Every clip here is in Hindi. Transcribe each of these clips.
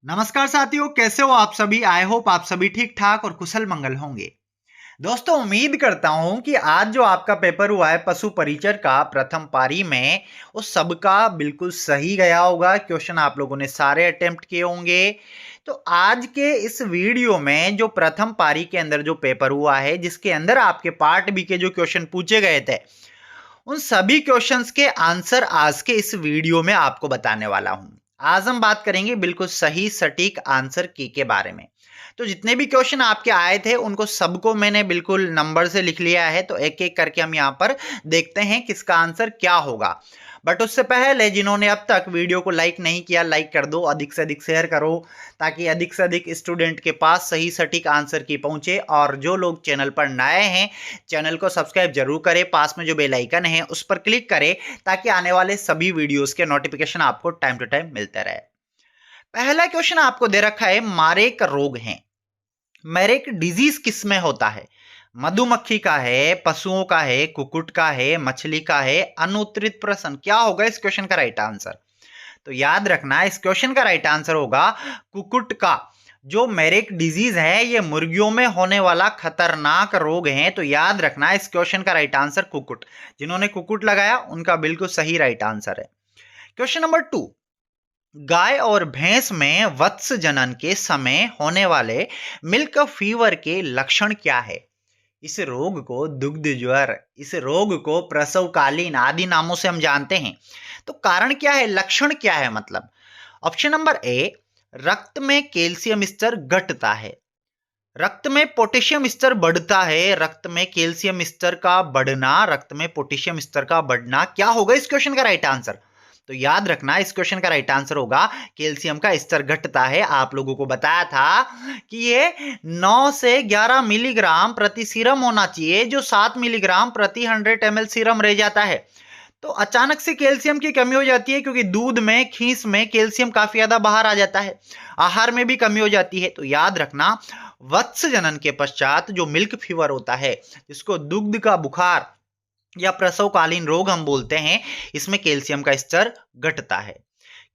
नमस्कार साथियों, कैसे हो आप सभी। आई होप आप सभी ठीक ठाक और कुशल मंगल होंगे। दोस्तों, उम्मीद करता हूं कि आज जो आपका पेपर हुआ है पशु परिचर का प्रथम पारी में, वो सबका बिल्कुल सही गया होगा। क्वेश्चन आप लोगों ने सारे अटेम्प्ट किए होंगे। तो आज के इस वीडियो में जो प्रथम पारी के अंदर जो पेपर हुआ है, जिसके अंदर आपके पार्ट बी के जो क्वेश्चन पूछे गए थे, उन सभी क्वेश्चंस के आंसर आज के इस वीडियो में आपको बताने वाला हूं। आज हम बात करेंगे बिल्कुल सही सटीक आंसर की के बारे में। तो जितने भी क्वेश्चन आपके आए थे उनको सबको मैंने बिल्कुल नंबर से लिख लिया है। तो एक एक करके हम यहां पर देखते हैं किसका आंसर क्या होगा। बट उससे पहले जिन्होंने अब तक वीडियो को लाइक नहीं किया, लाइक कर दो, अधिक से अधिक शेयर करो, ताकि अधिक से अधिक स्टूडेंट के पास सही सटीक आंसर की पहुंचे। और जो लोग चैनल पर नए हैं, चैनल को सब्सक्राइब जरूर करें, पास में जो बेल आइकन है उस पर क्लिक करें, ताकि आने वाले सभी वीडियोस के नोटिफिकेशन आपको टाइम टू टाइम मिलते रहे। पहला क्वेश्चन आपको दे रखा है, मारेक रोग है। मैरेक डिजीज किस में होता है? मधुमक्खी का है, पशुओं का है, कुकुट का है, मछली का है, अनुत्तरित प्रश्न। क्या होगा इस क्वेश्चन का राइट आंसर? तो याद रखना, इस क्वेश्चन का राइट आंसर होगा कुकुट का। जो मैरेक डिजीज है, ये मुर्गियों में होने वाला खतरनाक रोग है। तो याद रखना, इस क्वेश्चन का राइट आंसर कुकुट। जिन्होंने कुकुट लगाया उनका बिल्कुल सही राइट आंसर है। क्वेश्चन नंबर 2, गाय और भैंस में वत्स जनन के समय होने वाले मिल्क फीवर के लक्षण क्या है? इस रोग को दुग्ध ज्वर, इस रोग को प्रसवकालीन आदि नामों से हम जानते हैं। तो कारण क्या है, लक्षण क्या है मतलब? ऑप्शन नंबर ए, रक्त में कैल्शियम स्तर घटता है, रक्त में पोटेशियम स्तर बढ़ता है, रक्त में कैल्शियम स्तर का बढ़ना, रक्त में पोटेशियम स्तर का बढ़ना। क्या होगा इस क्वेश्चन का राइट आंसर? तो याद रखना, इस क्वेश्चन का राइट आंसर होगा कैल्शियम का स्तर घटता है। आप लोगों को बताया था कि ये 9 से 11 मिलीग्राम प्रति सीरम होना चाहिए, जो 7 मिलीग्राम प्रति 100 ml सीरम रह जाता है। तो अचानक से कैल्शियम की कमी हो जाती है, क्योंकि दूध में, खीस में कैल्शियम काफी ज्यादा बाहर आ जाता है, आहार में भी कमी हो जाती है। तो याद रखना, वत्स जनन के पश्चात जो मिल्क फीवर होता है, जिसको दुग्ध का बुखार या प्रसवकालीन रोग हम बोलते हैं, इसमें कैल्शियम का स्तर घटता है।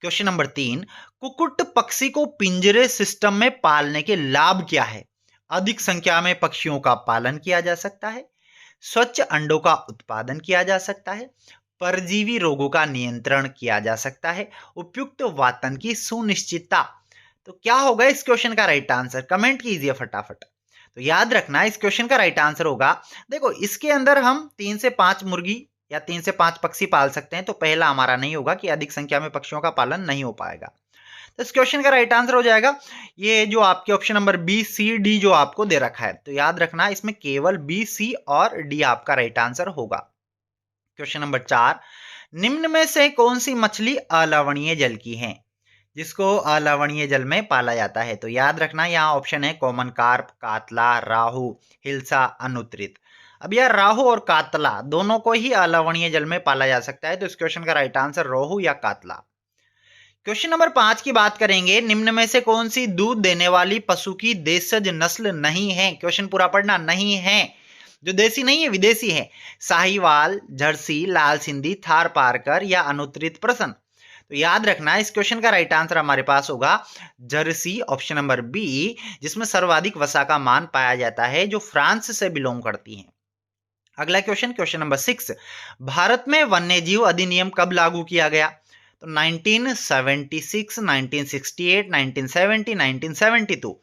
क्वेश्चन नंबर 3, कुकुट पक्षी को पिंजरे सिस्टम में पालने के लाभ क्या है? अधिक संख्या में पक्षियों का पालन किया जा सकता है, स्वच्छ अंडों का उत्पादन किया जा सकता है, परजीवी रोगों का नियंत्रण किया जा सकता है, उपयुक्त वातन की सुनिश्चितता। तो क्या होगा इस क्वेश्चन का राइट आंसर? कमेंट कीजिए फटाफट। तो याद रखना, इस क्वेश्चन का राइट आंसर होगा, देखो इसके अंदर हम 3 से 5 मुर्गी या 3 से 5 पक्षी पाल सकते हैं। तो पहला हमारा नहीं होगा कि अधिक संख्या में पक्षियों का पालन नहीं हो पाएगा। तो इस क्वेश्चन का राइट आंसर हो जाएगा ये जो आपके ऑप्शन नंबर बी, सी, डी जो आपको दे रखा है। तो याद रखना, इसमें केवल बी, सी और डी आपका राइट आंसर होगा। क्वेश्चन नंबर 4, निम्न में से कौन सी मछली अलवणीय जल की है, जिसको अलवणीय जल में पाला जाता है? तो याद रखना, यहाँ ऑप्शन है कॉमन कार्प, कातला, राहु, हिल्सा, अनुत्तरित। अब यार, राहु और कातला दोनों को ही अलवणीय जल में पाला जा सकता है। तो इस क्वेश्चन का राइट आंसर रोहू या कातला। क्वेश्चन नंबर 5 की बात करेंगे, निम्न में से कौन सी दूध देने वाली पशु की देशज नस्ल नहीं है? क्वेश्चन पूरा पढ़ना, नहीं है, जो देसी नहीं है, विदेशी है। साहिवाल, जर्सी, लाल सिंधी, थार पारकर या अनुत्तरित प्रसन। तो याद रखना, इस क्वेश्चन का राइट आंसर हमारे पास होगा जर्सी, ऑप्शन नंबर बी, जिसमें सर्वाधिक वसा का मान पाया जाता है, जो फ्रांस से बिलोंग करती है। अगला क्वेश्चन, क्वेश्चन नंबर 6, भारत में वन्यजीव अधिनियम कब लागू किया गया? तो 1976, 1968, 1970, 1972।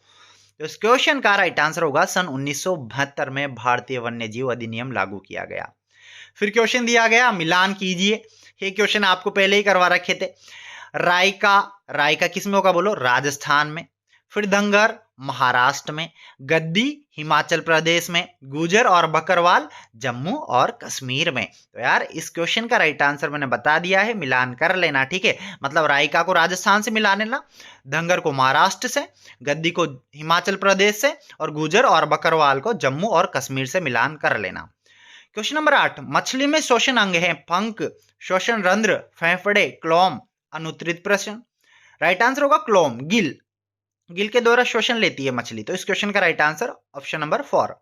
तो इस क्वेश्चन का राइट आंसर होगा सन 1972 में भारतीय वन्यजीव अधिनियम लागू किया गया। फिर क्वेश्चन दिया गया, मिलान कीजिए। ये क्वेश्चन आपको पहले ही करवा रखे थे। रायका, रायका किस में होगा बोलो? राजस्थान में। फिर धंगर, महाराष्ट्र में। गद्दी, हिमाचल प्रदेश में। गुजर और बकरवाल, जम्मू और कश्मीर में। तो यार, इस क्वेश्चन का राइट आंसर मैंने बता दिया है, मिलान कर लेना, ठीक है। मतलब रायका को राजस्थान से मिला लेना, धंगर को महाराष्ट्र से, गद्दी को हिमाचल प्रदेश से, और गुजर और बकरवाल को जम्मू और कश्मीर से मिलान कर लेना। क्वेश्चन नंबर 8, मछली में श्वसन अंग है पंख, श्वसन रंध्र, फेफड़े, क्लोम, अनुत्तरित प्रश्न। राइट आंसर होगा क्लोम, गिल। गिल के द्वारा श्वसन लेती है मछली। तो इस क्वेश्चन का राइट आंसर ऑप्शन नंबर 4।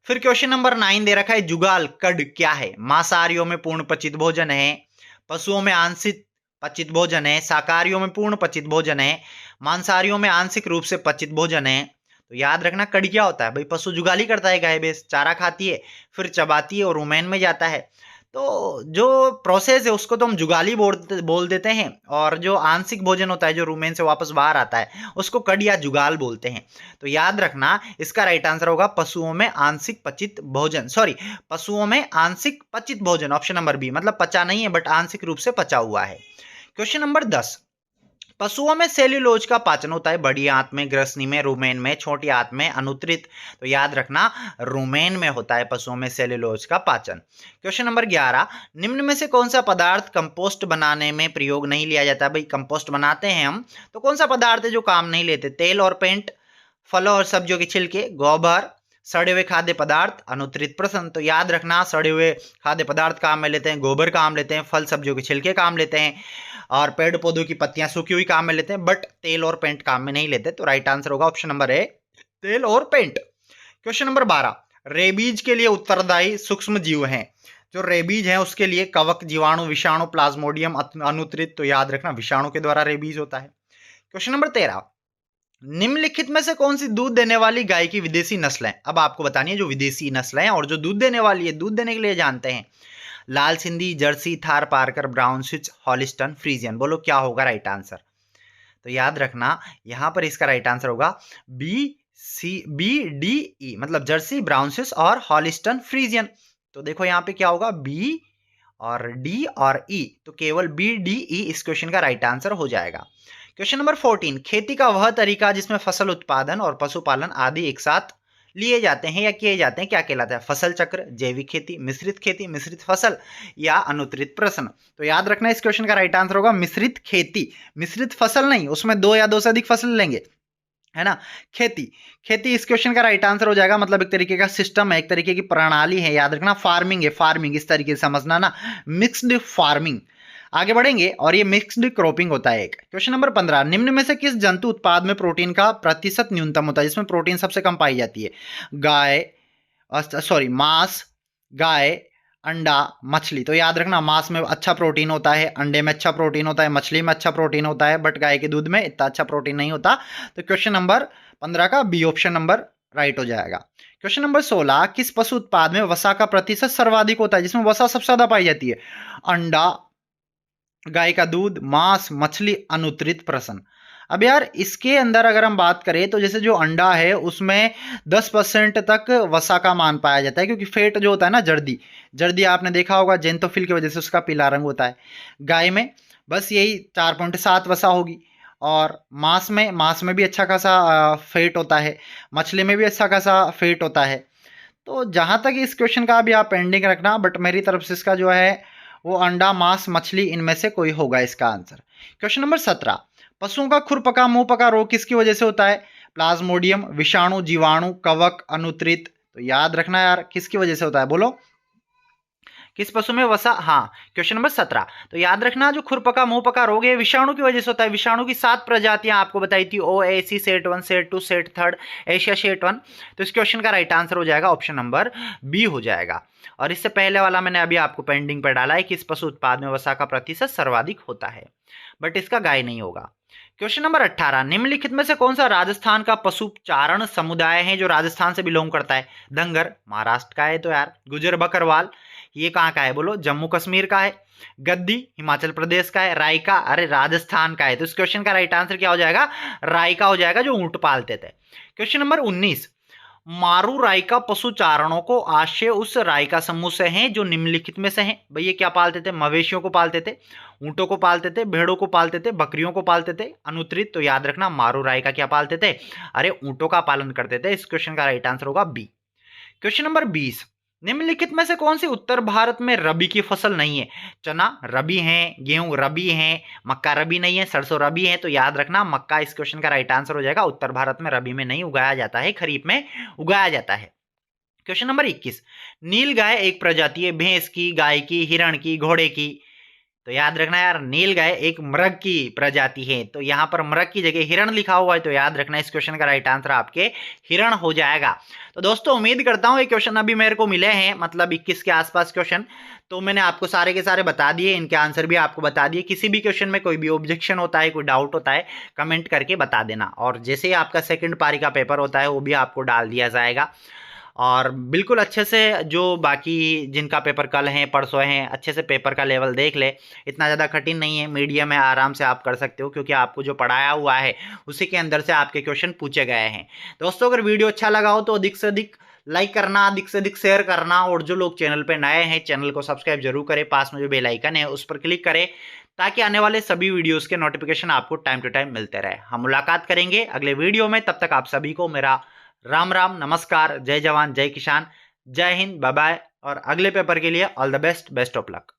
फिर क्वेश्चन नंबर 9 दे रखा है, जुगाल कड क्या है? मांसाहारियों में पूर्ण पचित भोजन है, पशुओं में आंशिक पचित भोजन है, शाकाहारियों में पूर्ण पचित भोजन है, मांसाहारियों में आंशिक रूप से पचित भोजन है। तो याद रखना कड़ी क्या होता है भाई, पशु जुगाली करता है, गाय भैंस चारा खाती है, फिर चबाती है और रुमेन में जाता है। तो जो प्रोसेस है उसको तो हम जुगाली बोल देते हैं, और जो आंशिक भोजन होता है जो रुमेन से वापस बाहर आता है उसको कड़ी या जुगाल बोलते हैं। तो याद रखना इसका राइट आंसर होगा पशुओं में आंशिक पचित भोजन, सॉरी पशुओं में आंशिक पचित भोजन, ऑप्शन नंबर बी, मतलब पचा नहीं है बट आंशिक रूप से पचा हुआ है। क्वेश्चन नंबर 10, पशुओं में सेल्यूलोज का पाचन होता है बड़ी आंत में, ग्रसनी में, रुमेन में, छोटी आंत में, अनुत्रित। तो याद रखना रुमेन में होता है पशुओं में सेल्यूलोज का पाचन। क्वेश्चन नंबर 11, निम्न में से कौन सा पदार्थ कंपोस्ट बनाने में प्रयोग नहीं लिया जाता? भाई कंपोस्ट बनाते हैं हम तो कौन सा पदार्थ है जो काम नहीं लेते? तेल और पेंट, फलों और सब्जियों के छिलके, गोबर, सड़े हुए खाद्य पदार्थ, अनुत्रित प्रश्न। तो याद रखना सड़े हुए खाद्य पदार्थ काम में लेते हैं, गोबर काम लेते हैं, फल सब्जियों के छिलके काम लेते हैं, और पेड़ पौधों की पत्तियां सूखी हुई काम में लेते हैं, बट तेल और पेंट काम में नहीं लेते। तो राइट आंसर होगा ऑप्शन नंबर ए, तेल और पेंट। क्वेश्चन नंबर 12, रेबीज के लिए उत्तरदायी सूक्ष्म जीव हैं। जो रेबीज है उसके लिए कवक, जीवाणु, विषाणु, प्लाज्मोडियम, अनुत्रित। तो याद रखना विषाणु के द्वारा रेबीज होता है। क्वेश्चन नंबर 13, निम्नलिखित में से कौन सी दूध देने वाली गाय की विदेशी नस्ल है? अब आपको बतानी है जो विदेशी नस्ल है और जो दूध देने वाली है, दूध देने के लिए जानते हैं। लाल सिंधी, जर्सी, थार पारकर, ब्राउन स्विच, हॉलिस्टन, फ्रीजियन। बोलो क्या होगा राइट आंसर? तो याद रखना यहां पर इसका राइट आंसर होगा B, C, B, D, E, मतलब जर्सी, ब्राउन स्विच और हॉलिस्टन फ्रीजियन। तो देखो यहाँ पे क्या होगा, B और D और E, तो केवल B, D, E इस क्वेश्चन का राइट आंसर हो जाएगा। क्वेश्चन नंबर 14, खेती का वह तरीका जिसमें फसल उत्पादन और पशुपालन आदि एक साथ लिए जाते हैं या किए जाते हैं क्या कहलाता है? फसल चक्र, जैविक खेती, मिश्रित फसल या अनुत्रित प्रश्न। तो याद रखना इस क्वेश्चन का राइट आंसर होगा मिश्रित खेती, मिश्रित फसल नहीं, उसमें दो या दो से अधिक फसल लेंगे, है ना। खेती इस क्वेश्चन का राइट आंसर हो जाएगा, मतलब एक तरीके का सिस्टम है, एक तरीके की प्रणाली है। याद रखना फार्मिंग है, फार्मिंग इस तरीके से समझना ना, मिक्स्ड फार्मिंग। आगे बढ़ेंगे और ये मिक्स्ड क्रॉपिंग होता है एक। क्वेश्चन नंबर 15, निम्न में से किस जंतु उत्पाद में प्रोटीन का प्रतिशत न्यूनतम होता है, जिसमें प्रोटीन सबसे कम पाई जाती है? मांस, गाय, अंडा, मछली। तो याद रखना मांस में अच्छा प्रोटीन होता है, अंडे में अच्छा प्रोटीन होता है, मछली में अच्छा प्रोटीन होता है, बट गाय के दूध में इतना अच्छा प्रोटीन नहीं होता। तो क्वेश्चन नंबर 15 का बी ऑप्शन नंबर राइट हो जाएगा। क्वेश्चन नंबर 16, किस पशु उत्पाद में वसा का प्रतिशत सर्वाधिक होता है, जिसमें वसा सबसे ज्यादा पाई जाती है? अंडा, गाय का दूध, मांस, मछली, अनुत्रित प्रश्न। अब यार इसके अंदर अगर हम बात करें तो जैसे जो अंडा है उसमें 10% तक वसा का मान पाया जाता है, क्योंकि फेट जो होता है ना, जर्दी आपने देखा होगा, जेंथोफिल की वजह से उसका पीला रंग होता है। गाय में बस यही 4.7 वसा होगी, और मांस में भी अच्छा खासा फेट होता है, मछली में भी अच्छा खासा फेट होता है। तो जहां तक इस क्वेश्चन का भी आप पेंडिंग रखना, बट मेरी तरफ से इसका जो है वो अंडा, मांस, मछली इनमें से कोई होगा इसका आंसर। क्वेश्चन नंबर 17, पशुओं का खुरपका मुंह पका रोग किसकी वजह से होता है? प्लाज्मोडियम, विषाणु, जीवाणु, कवक, अनुत्रित। तो याद रखना यार किसकी वजह से होता है, बोलो किस पशु में वसा? हाँ, क्वेश्चन नंबर 17। तो याद रखना जो खुरपका मुंह पका रोग है विषाणु की वजह से होता है। विषाणु की 7 प्रजातियां आपको बताई थी, OAC, set 1, set 2, set 3, Asia set 1। तो इस क्वेश्चन का राइट आंसर हो जाएगा ऑप्शन नंबर बी हो जाएगा। और इससे पहले वाला मैंने अभी आपको पेंडिंग पर डाला है कि इस पशु उत्पाद में वसा का प्रतिशत सर्वाधिक होता है, बट इसका गाय नहीं होगा। क्वेश्चन नंबर 18, निम्नलिखित में से कौन सा राजस्थान का पशुचारण समुदाय है जो राजस्थान से बिलोंग करता है? धंगर महाराष्ट्र का है, तो यार गुजर बकरवाल ये कहाँ का है, बोलो जम्मू कश्मीर का है। गद्दी हिमाचल प्रदेश का है। रायका अरे राजस्थान का है। तो इस क्वेश्चन का राइट आंसर क्या हो जाएगा? रायका हो जाएगा, जो ऊंट पालते थे। क्वेश्चन नंबर 19, मारू रायका पशुचारणों को आशय उस रायका समूह से हैं जो निम्नलिखित में से हैं। भैया क्या पालते थे? मवेशियों को पालते थे, ऊंटों को पालते थे, भेड़ों को पालते थे, बकरियों को पालते थे। अनुत्रित, तो याद रखना मारू रायका क्या पालते थे? अरे ऊंटों का पालन करते थे। इस क्वेश्चन का राइट आंसर होगा बी। क्वेश्चन नंबर 20, निम्नलिखित में से कौन सी उत्तर भारत में रबी की फसल नहीं है? चना रबी है, गेहूं रबी है, मक्का रबी नहीं है, सरसों रबी है। तो याद रखना मक्का इस क्वेश्चन का राइट आंसर हो जाएगा। उत्तर भारत में रबी में नहीं उगाया जाता है, खरीफ में उगाया जाता है। क्वेश्चन नंबर 21, नील गाय एक प्रजाति है भैंस की, गाय की, हिरण की, घोड़े की, तो याद रखना यार, नीलगाय एक मृग की प्रजाति है, तो यहाँ पर मृग की जगह हिरण लिखा हुआ है, तो याद रखना इस क्वेश्चन का राइट आंसर आपके हिरण हो जाएगा। तो दोस्तों उम्मीद करता हूँ ये क्वेश्चन अभी मेरे को मिले हैं, मतलब 21 के आसपास क्वेश्चन, तो मैंने आपको सारे के सारे बता दिए, इनके आंसर भी आपको बता दिए। किसी भी क्वेश्चन में कोई भी ऑब्जेक्शन होता है, कोई डाउट होता है, कमेंट करके बता देना, और जैसे ही आपका सेकंड पारी का पेपर होता है वो भी आपको डाल दिया जाएगा। और बिल्कुल अच्छे से जो बाकी जिनका पेपर कल है परसों हैं, अच्छे से पेपर का लेवल देख ले, इतना ज़्यादा कठिन नहीं है, मीडियम है, आराम से आप कर सकते हो, क्योंकि आपको जो पढ़ाया हुआ है उसी के अंदर से आपके क्वेश्चन पूछे गए हैं। दोस्तों अगर वीडियो अच्छा लगा हो तो अधिक से अधिक लाइक करना, अधिक से अधिक शेयर करना, और जो लोग चैनल पे नए हैं चैनल को सब्सक्राइब जरूर करें, पास में जो बेल आइकन है उस पर क्लिक करें, ताकि आने वाले सभी वीडियोस के नोटिफिकेशन आपको टाइम टू टाइम मिलते रहे। हम मुलाकात करेंगे अगले वीडियो में, तब तक आप सभी को मेरा राम राम, नमस्कार, जय जवान जय किसान, जय हिंद, बाय बाय, और अगले पेपर के लिए all the best, best of luck.